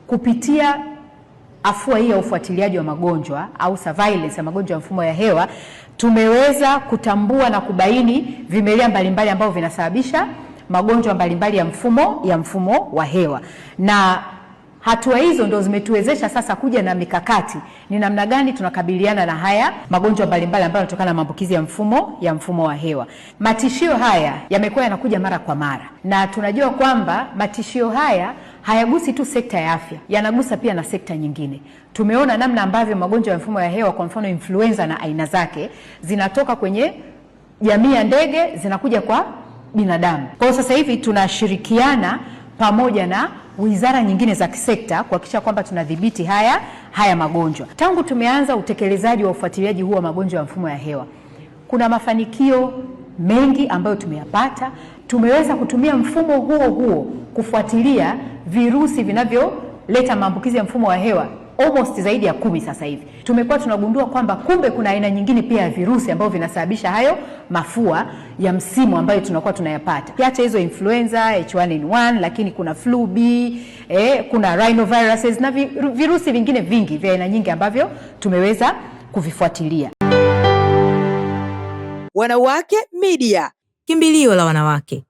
kupitia afua hii ya ufuatiliaji wa magonjwa au surveillance ya magonjwa ya mfumo ya hewa, tumeweza kutambua na kubaini vimelea mbalimbali ambavyo vinasababisha magonjwa mbalimbali ya mfumo wa hewa. Na hatua hizo ndio zimetuwezesha sasa kuja na mikakati ni namna gani tunakabiliana na haya magonjwa mbalimbali ambayo yanatokana na maambukizi ya mfumo wa hewa. Matishio haya yamekuwa yanakuja mara kwa mara, na tunajua kwamba matishio haya hayagusi tu sekta ya afya, yanagusa pia na sekta nyingine. Tumeona namna ambavyo magonjwa ya mfumo ya hewa, kwa mfano influenza na aina zake, zinatoka kwenye jamii ya ndege zinakuja kwa binadamu. Kwa hiyo sasa hivi tunashirikiana pamoja na wizara nyingine za kisekta kuhakikisha kwamba tunadhibiti haya magonjwa. Tangu tumeanza utekelezaji wa ufuatiliaji huu wa magonjwa ya mfumo ya hewa, kuna mafanikio mengi ambayo tumeyapata. Tumeweza kutumia mfumo huo kufuatilia virusi vinavyoleta maambukizi ya mfumo wa hewa almost zaidi ya 10 sasa hivi. Tumekuwa tunagundua kwamba kumbe kuna aina nyingine pia ya virusi ambavyo vinasababisha hayo mafua ya msimu ambayo tunakuwa tunayapata. Kiacha hizo influenza, H1N1, lakini kuna flu B, kuna rhinoviruses na virusi vingine vingi vya aina nyingi ambavyo tumeweza kuvifuatilia. Wanawake Media, kimbilio la wanawake.